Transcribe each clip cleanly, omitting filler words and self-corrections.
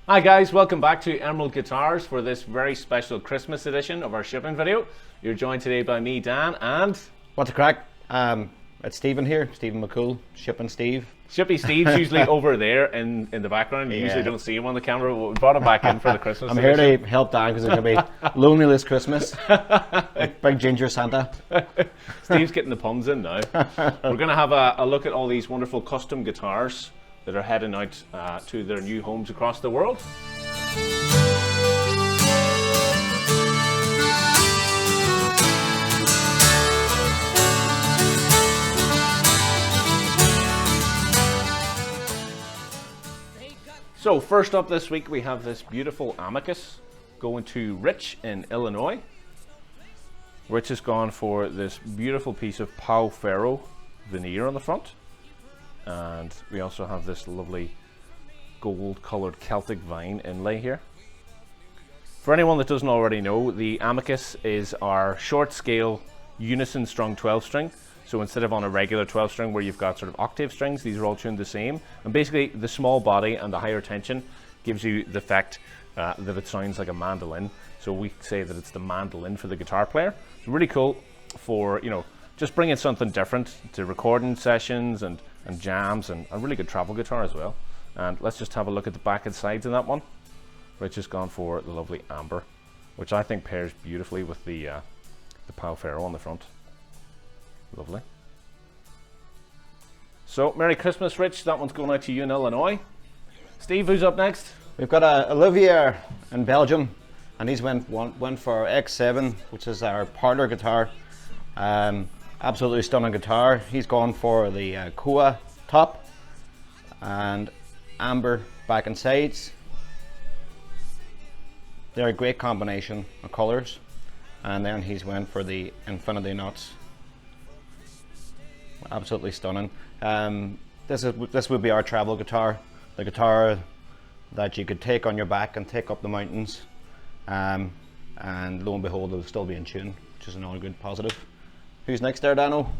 Hi guys, welcome back to Emerald Guitars for this very special Christmas edition of our shipping video. You're joined today by me, Dan, and... What's the crack? It's Stephen here, Stephen McCool, Shipping Steve. Shippy Steve's usually over there in the background. You usually don't see him on the camera, but we brought him back in for the Christmas I'm edition. here to help Dan because it's going to be lonely this Christmas. Big ginger Santa. Steve's getting the puns in now. We're going to have a look at all these wonderful custom guitars that are heading out to their new homes across the world. So first up this week we have this beautiful Amicus going to Rich in Illinois. Rich has gone for this beautiful piece of Pau Ferro veneer on the front. And we also have this lovely gold colored Celtic vine inlay here. For anyone that doesn't already know, the Amicus is our short scale unison strung 12 string. So instead of on a regular 12 string where you've got sort of octave strings, these are all tuned the same. And basically the small body and the higher tension gives you the effect that it sounds like a mandolin. So we say that it's the mandolin for the guitar player. It's really cool for, you know, just bringing something different to recording sessions and jams, and a really good travel guitar as well. And let's just have a look at the back and sides of that one. Rich has gone for the lovely amber, which I think pairs beautifully with the Pau Ferro on the front. Lovely. So, Merry Christmas, Rich. That one's going out to you in Illinois. Steve, who's up next? We've got Olivier in Belgium, and he's went for X7, which is our parlor guitar. Absolutely stunning guitar. He's gone for the Koa top and amber back and sides. They're a great combination of colors. And then he's went for the infinity nuts. Absolutely stunning. This would be our travel guitar, the guitar that you could take on your back and take up the mountains, and lo and behold it'll still be in tune, which is another good positive. Who's next there, Dano?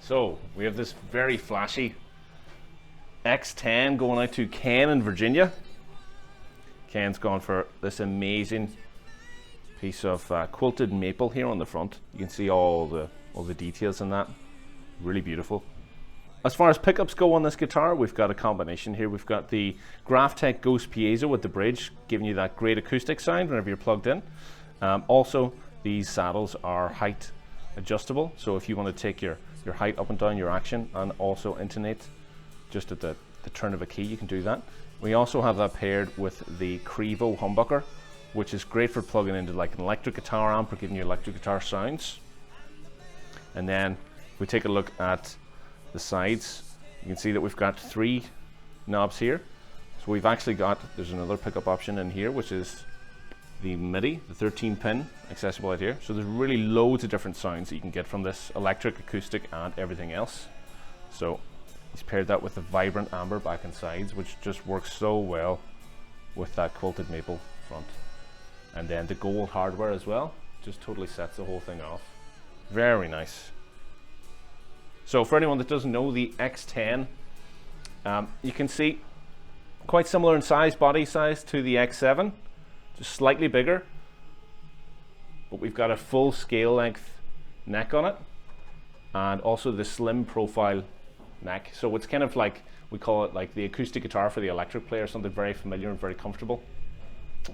So we have this very flashy X10 going out to Ken in Virginia. Ken's gone for this amazing piece of quilted maple here on the front. You can see all the details in that. Really beautiful. As far as pickups go on this guitar, we've got a combination here. We've got the Graphtec Ghost Piezo with the bridge, giving you that great acoustic sound whenever you're plugged in. Also, these saddles are height adjustable, so if you want to take your height up and down your action and also intonate just at the turn of a key, you can do that. We also have that paired with the Crevo humbucker, which is great for plugging into like an electric guitar amp or giving you electric guitar sounds. And then if we take a look at the sides, you can see that we've got 3 knobs here. So we've actually got, there's another pickup option in here, which is the MIDI, the 13 pin accessible out here. So there's really loads of different sounds that you can get from this electric, acoustic and everything else. So he's paired that with the vibrant amber back and sides, which just works so well with that quilted maple front. And then the gold hardware as well, just totally sets the whole thing off. Very nice. So for anyone that doesn't know, the X10, you can see quite similar in size, body size to the X7, just slightly bigger, but we've got a full scale length neck on it, and also the slim profile neck. So it's kind of like, we call it like the acoustic guitar for the electric player, something very familiar and very comfortable.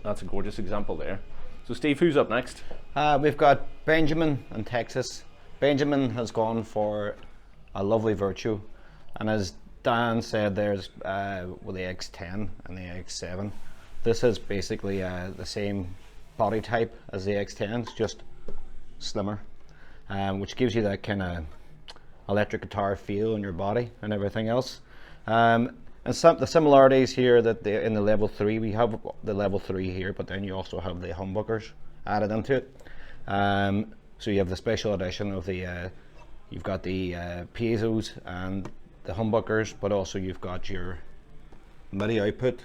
That's a gorgeous example there. So Steve, who's up next? We've got Benjamin in Texas. Benjamin has gone for a lovely Virtue, and as Dan said, there's with the X10 and the X7. This is basically the same body type as the X10, it's just slimmer, which gives you that kind of electric guitar feel in your body and everything else. And the similarities here that in the level 3, we have the level 3 here, but then you also have the humbuckers added into it. So you have the special edition of the you've got the piezos and the humbuckers, but also you've got your MIDI output.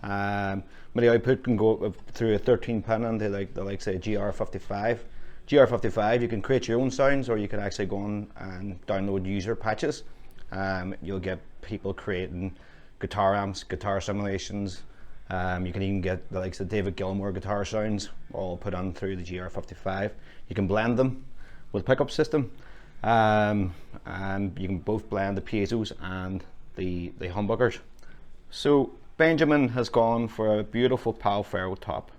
MIDI output can go through a 13 pin into like say GR55. GR55, you can create your own sounds, or you can actually go on and download user patches. You'll get people creating guitar amps, guitar simulations, You can even get the likes of David Gilmour guitar sounds all put on through the GR55. You can blend them with pickup system, and you can both blend the piezos and the humbuckers. So Benjamin has gone for a beautiful Pal Ferro top,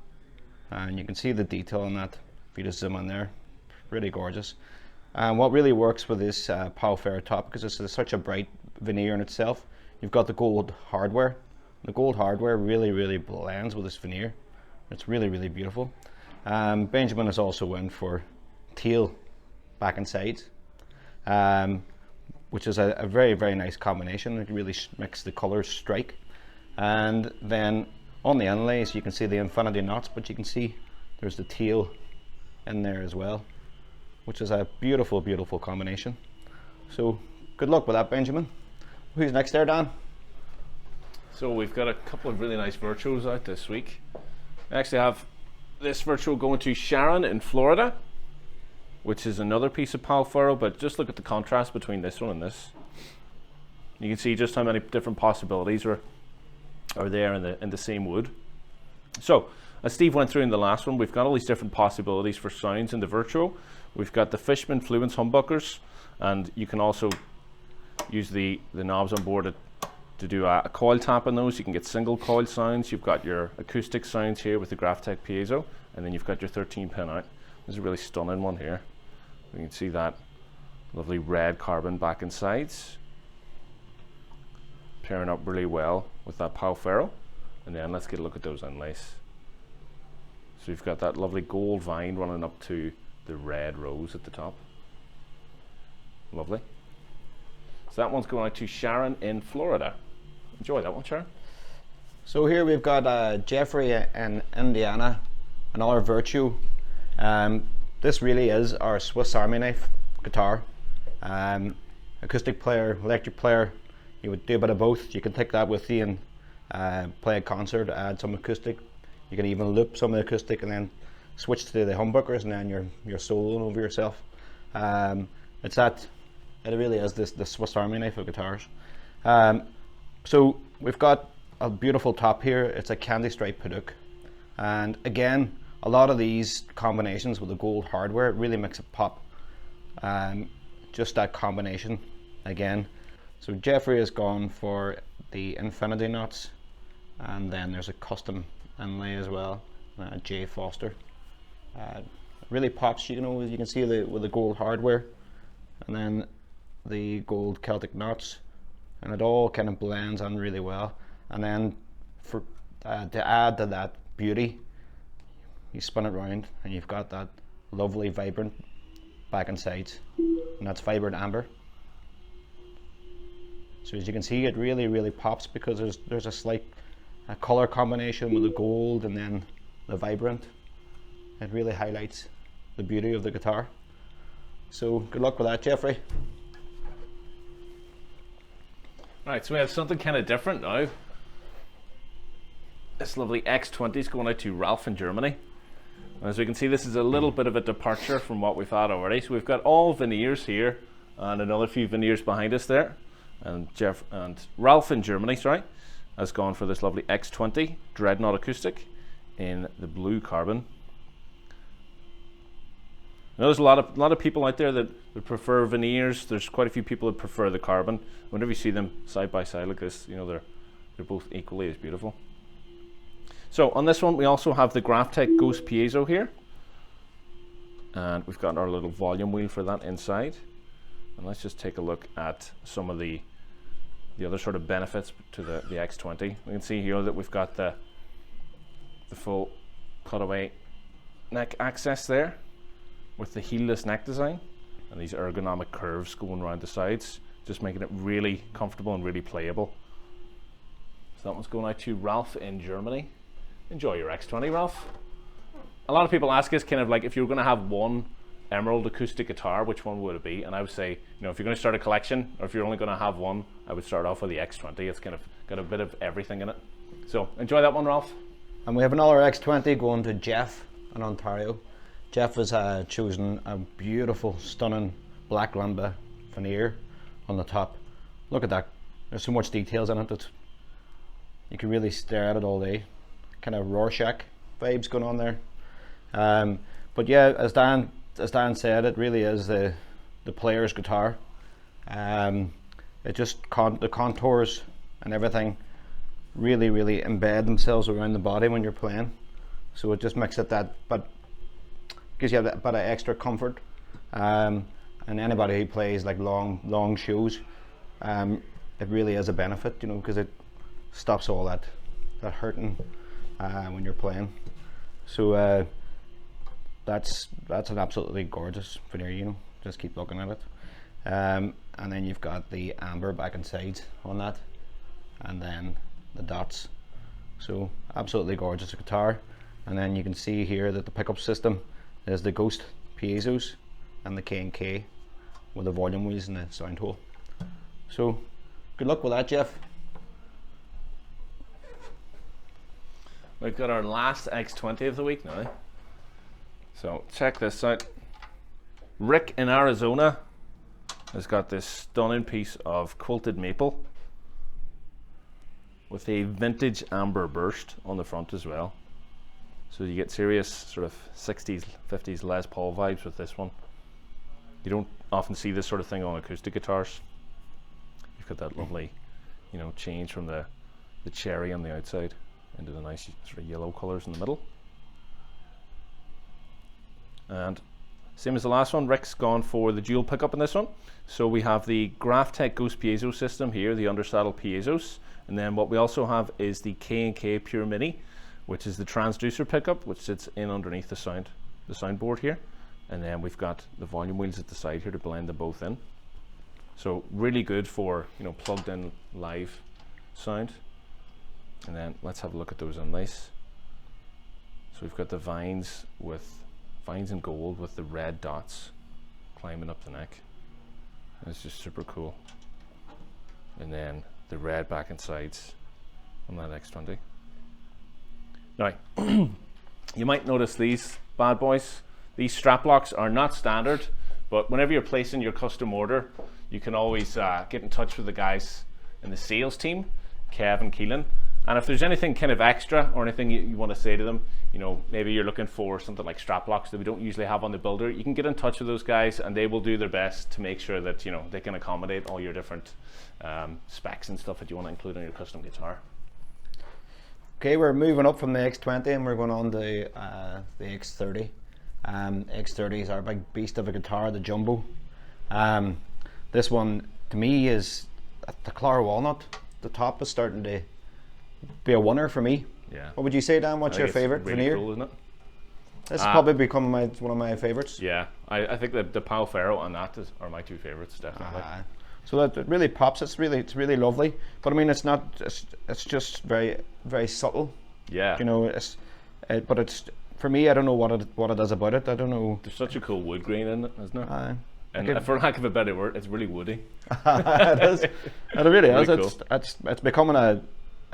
and you can see the detail on that if you just zoom in there. Really gorgeous. And what really works with this Pal Ferro top, because it's such a bright veneer in itself, you've got the gold hardware. The gold hardware really blends with this veneer. It's really beautiful. Benjamin has also went for teal back and sides, which is a very nice combination. It really makes the colors strike. And then on the inlays you can see the infinity knots, but you can see there's the teal in there as well, which is a beautiful combination. So good luck with that, Benjamin. Who's next there, Dan? So we've got a couple of really nice virtuos out this week. We actually have this virtual going to Sharon in Florida, which is another piece of Pal Ferro, but just look at the contrast between this one and this. You can see just how many different possibilities are there in the same wood. So, as Steve went through in the last one, we've got all these different possibilities for sounds in the virtual. We've got the Fishman Fluence humbuckers, and you can also use the knobs on board to do a coil tap on those. You can get single coil sounds. You've got your acoustic sounds here with the Graphtec piezo, and then you've got your 13 pin out. There's a really stunning one here. You can see that lovely red carbon back and sides, pairing up really well with that Pal Ferro. And then let's get a look at those inlays. So you've got that lovely gold vine running up to the red rose at the top. Lovely. So that one's going out to Sharon in Florida. Enjoy that one, Sharon. So here we've got Jeffrey in Indiana, another Virtue. This really is our Swiss Army knife guitar. Acoustic player, electric player, you would do a bit of both. You can take that with you and play a concert, add some acoustic. You can even loop some of the acoustic and then switch to the humbuckers, and then you're soloing over yourself. It really is the Swiss Army knife of guitars. So we've got a beautiful top here. It's a candy stripe Padauk, and again, a lot of these combinations with the gold hardware really makes it pop. Just that combination again. So Jeffrey has gone for the infinity knots, and then there's a custom inlay as well, J Foster. It really pops, you know, as you can see with the gold hardware, and then the gold Celtic knots, and it all kind of blends on really well. And then for to add to that beauty, you spin it around and you've got that lovely vibrant back and sides, and that's vibrant amber. So as you can see, it really pops because there's a slight color combination with the gold and then the vibrant. It really highlights the beauty of the guitar. So good luck with that, Jeffrey. Right, so we have something kind of different now. This lovely X20 is going out to Ralph in Germany. And as we can see, this is a little bit of a departure from what we've had already. So we've got all veneers here and another few veneers behind us there. And Ralph in Germany, has gone for this lovely X20 Dreadnought acoustic in the blue carbon. I know there's a lot of people out there that prefer veneers. There's quite a few people that prefer the carbon. Whenever you see them side by side like this, you know they're both equally as beautiful. So on this one, we also have the Graphtec Ghost piezo here, and we've got our little volume wheel for that inside. And let's just take a look at some of the other sort of benefits to the X20. We can see here that we've got the full cutaway neck access there, with the heelless neck design and these ergonomic curves going around the sides, just making it really comfortable and really playable. So that one's going out to Ralph in Germany. Enjoy your X20, Ralph. A lot of people ask us kind of like, if you were going to have one emerald acoustic guitar, which one would it be? And I would say, you know, if you're going to start a collection, or if you're only going to have one, I would start off with the X20. It's kind of got a bit of everything in it. So enjoy that one, Ralph. And we have another X20 going to Jeff in Ontario. Jeff has chosen a beautiful, stunning black lambda veneer on the top. Look at that. There's so much details in it that you can really stare at it all day. kind of Rorschach vibes going on there. But yeah, as Dan said, it really is the player's guitar. It just the contours and everything really embed themselves around the body when you're playing. So it just makes it but gives you a bit of extra comfort. And anybody who plays like long shows, it really is a benefit, you know, because it stops all that hurting when you're playing. So that's an absolutely gorgeous veneer, you know. Just keep looking at it. And then you've got the amber back and sides on that, and then the dots. So absolutely gorgeous guitar. And then you can see here that the pickup system is the Ghost piezo's and the K&K with the volume wheels and the sound hole. So good luck with that, Jeff. We've got our last X20 of the week now. So check this out. Rick in Arizona has got this stunning piece of quilted maple with a vintage amber burst on the front as well. So you get serious sort of 60s, 50s Les Paul vibes with this one. You don't often see this sort of thing on acoustic guitars. You've got that lovely, you know, change from the cherry on the outside into the nice sort of yellow colours in the middle. And same as the last one, Rick's gone for the dual pickup in this one. So we have the Graphtec Ghost piezo system here, the undersaddle piezos, and then what we also have is the K&K Pure Mini, which is the transducer pickup, which sits in underneath the soundboard here, and then we've got the volume wheels at the side here to blend them both in. So really good for, you know, plugged in live sound. And then let's have a look at those inlays. So we've got the vines in gold with the red dots climbing up the neck. It's just super cool. And then the red back and sides on that X20. Now, you might notice these bad boys. These strap locks are not standard, but whenever you're placing your custom order, you can always get in touch with the guys in the sales team, Kev and Keelan. And if there's anything kind of extra or anything you want to say to them, you know, maybe you're looking for something like strap locks that we don't usually have on the builder, you can get in touch with those guys and they will do their best to make sure that, you know, they can accommodate all your different specs and stuff that you want to include on your custom guitar. Okay, we're moving up from the X20 and we're going on to the X30. X30 is our big beast of a guitar, the Jumbo. This one, to me, is the Clar Walnut. The top is starting to be a winner for me. Yeah. What would you say, Dan? What's your favorite really veneer? Cool, isn't it? This has probably become one of my favorites. Yeah, I think the Pal Ferro and that are my two favorites, definitely. So that it really pops. It's really lovely. But I mean, it's not. It's just very subtle. Yeah. You know, but it's, for me, I don't know what it is about it. I don't know. There's such a cool wood grain in it, isn't there? And for lack of a better word, it's really woody. It is. It really is. Really cool. It's becoming a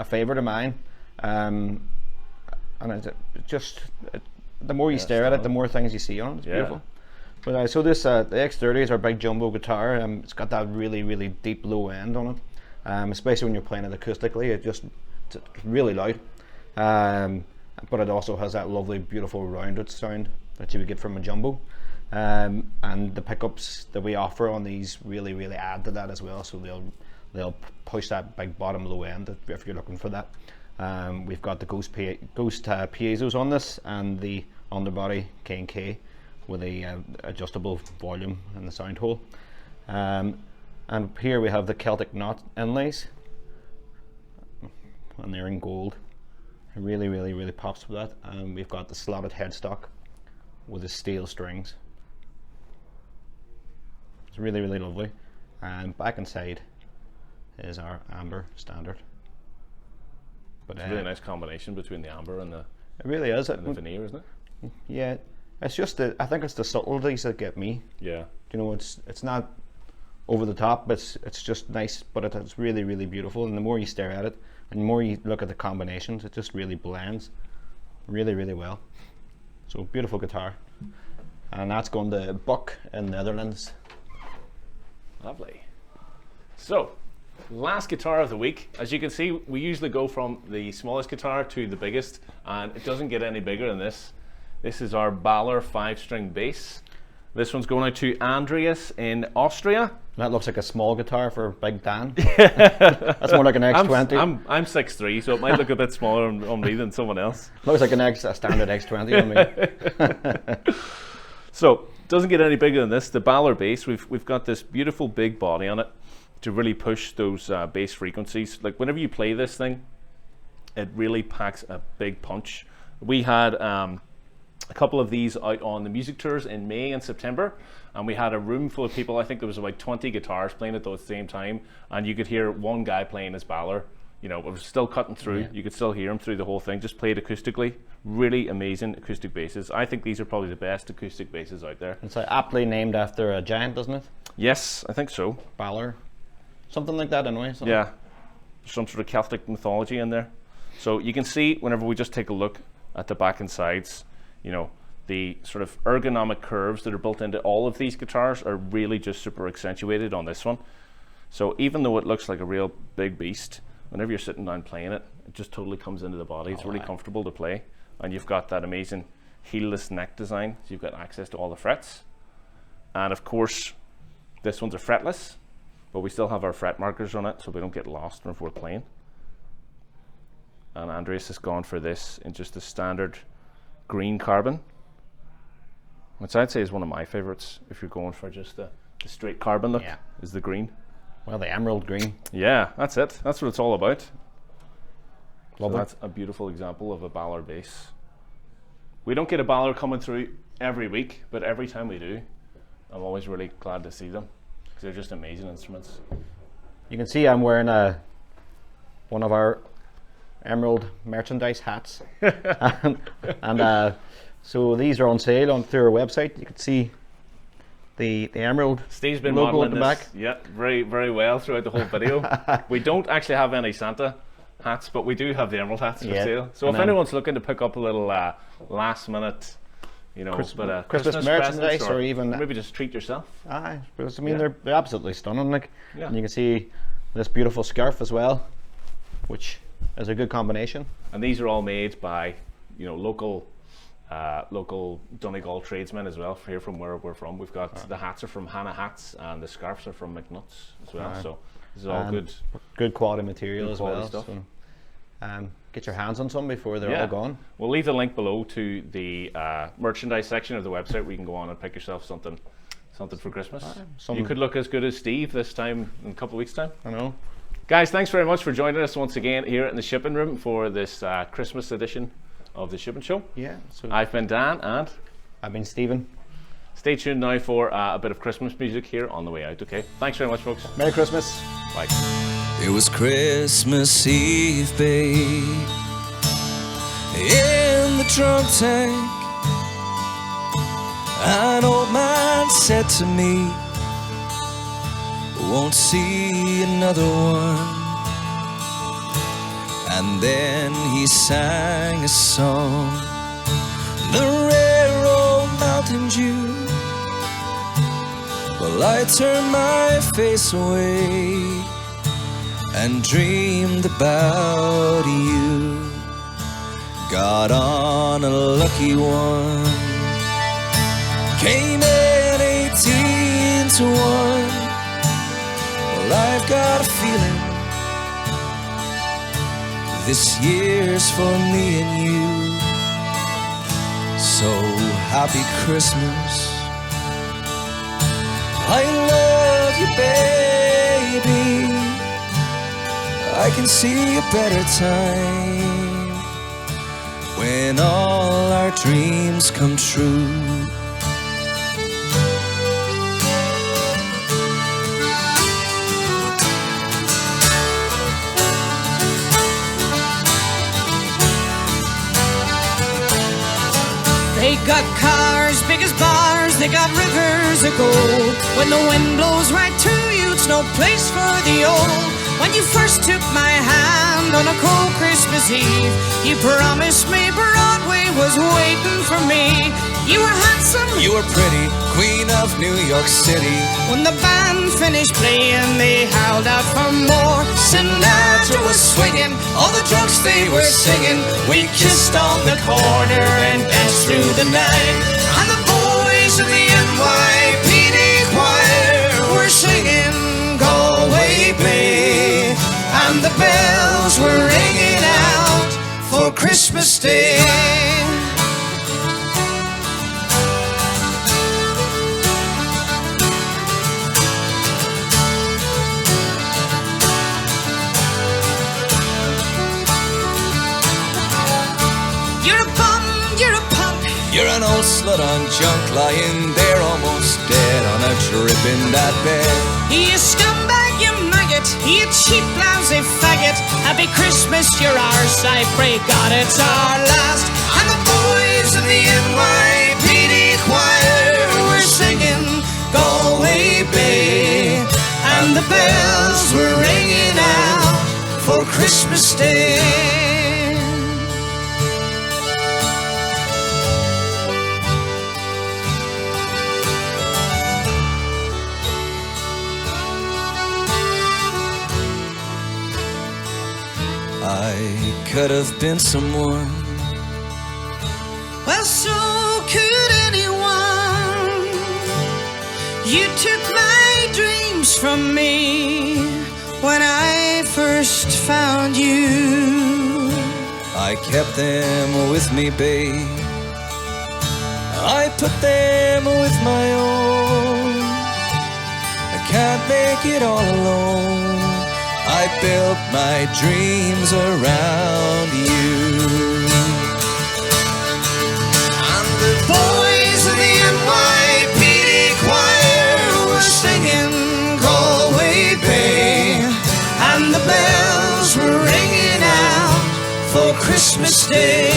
favorite of mine. And the more you stare at it, the more things you see on it. It's beautiful. But so this the X30 is our big jumbo guitar. It's got that really deep low end on it, especially when you're playing it acoustically. It's really loud, but it also has that lovely, beautiful rounded sound that you would get from a jumbo. And the pickups that we offer on these really add to that as well. So they'll push that big bottom low end if you're looking for that. We've got the Ghost piezos on this and the underbody K&K with a adjustable volume and the sound hole. And here we have the Celtic knot inlays, and they're in gold. It really pops with that. And we've got the slotted headstock with the steel strings. It's really lovely. And back and side is our amber standard. But it's a really nice combination between the amber and the it really is and the veneer, isn't it? Yeah, it's just I think it's the subtleties that get me. Yeah. You know, it's not over the top, but it's just nice. But it's really beautiful. And the more you stare at it, and the more you look at the combinations, it just really blends really well. So beautiful guitar, and that's going to Buck in the Netherlands. Lovely. So last guitar of the week. As you can see, we usually go from the smallest guitar to the biggest, and it doesn't get any bigger than this. This is our Balor 5-string bass. This one's going out to Andreas in Austria. That looks like a small guitar for Big Dan. That's more like an X20. I'm 6'3", so it might look a bit smaller on me than someone else. Looks like a standard X20 on me. So, doesn't get any bigger than this. The Balor bass, we've got this beautiful big body on it to really push those bass frequencies. Like whenever you play this thing, it really packs a big punch. We had a couple of these out on the music tours in May and September, and we had a room full of people. I think there was about 20 guitars playing at the same time, and you could hear one guy playing his Balor. You know, it was still cutting through. Yeah. You could still hear him through the whole thing, just played acoustically. Really amazing acoustic basses. I think these are probably the best acoustic basses out there. It's aptly named after a giant, doesn't it? Yes, I think so. Balor. Something like that anyway. Yeah, some sort of Celtic mythology in there. So you can see whenever we just take a look at the back and sides, you know, the sort of ergonomic curves that are built into all of these guitars are really just super accentuated on this one. So even though it looks like a real big beast, whenever you're sitting down playing it, it just totally comes into the body. It's really comfortable to play. And you've got that amazing heelless neck design, so you've got access to all the frets. And of course, this one's a fretless, but we still have our fret markers on it so we don't get lost whenever we're playing. And Andreas has gone for this in just a standard green carbon, which I'd say is one of my favorites if you're going for just the straight carbon look, is the green. Well, the emerald green. Yeah, that's it. That's what it's all about. So Lovely. that's a beautiful example of a Balor bass. We don't get a Balor coming through every week, but every time we do, I'm always really glad to see them because they're just amazing instruments. You can see I'm wearing one of our emerald merchandise hats. and so these are on sale through our website. You can see the emerald Steve's been logo modeling at the this, back. yeah, very, very well throughout the whole video. We don't actually have any Santa hats, but we do have the emerald hats for sale. So if anyone's looking to pick up a little last minute, you know, Christmas merchandise, or even maybe just treat yourself. Because I mean they're absolutely stunning. Like, and you can see this beautiful scarf as well, which is a good combination. And these are all made by, you know, local Donegal tradesmen as well. Here from where we're from, we've got the hats are from Hannah Hats, and the scarves are from McNutt's as well. So this is all good quality material as well. Stuff. So, get your hands on some before they're all gone. We'll leave the link below to the merchandise section of the website where you can go on and pick yourself something for Christmas. You could look as good as Steve this time in a couple of weeks' time. I know. Guys, thanks very much for joining us once again here in the shipping room for this Christmas edition of the Shipping Show. Yeah. So I've been Dan, and I've been Stephen. Stay tuned now for a bit of Christmas music here on the way out. Okay. Thanks very much, folks. Merry Christmas. Bye. It was Christmas Eve, babe, in the trunk tank. An old man said to me, won't see another one. And then he sang a song, the rare old Mountain Dew. Well, I turned my face away and dreamed about you. Got on a lucky one, came in 18 to 1. Well, I've got a feeling this year's for me and you. So happy Christmas, I love you, baby. I can see a better time when all our dreams come true. They got cars big as bars, they got rivers of gold. When the wind blows right through you, it's no place for the old. When you first took my hand on a cold Christmas Eve, you promised me Broadway was waiting for me. You were handsome. You were pretty, Queen of New York City. When the band finished playing, they howled out for more. Sinatra was swinging, all the drunks they were singing. We kissed on the corner and danced through the night. And the boys in the NYPD choir were singing Galway Bay. And the bells were ringing out for Christmas Day. You're an old slut on junk, lying there almost dead on a drip in that bed. You scumbag, you maggot, you cheap, lousy faggot. Happy Christmas, you're ours, I pray God it's our last. And the boys in the NYPD choir were singing Galway Bay. And the bells were ringing out for Christmas Day. I could have been someone. Well, so could anyone. You took my dreams from me when I first found you. I kept them with me, babe. I put them with my own. I can't make it all alone. I built my dreams around you. And the boys of the NYPD choir were singing Galway Bay. And the bells were ringing out for Christmas Day.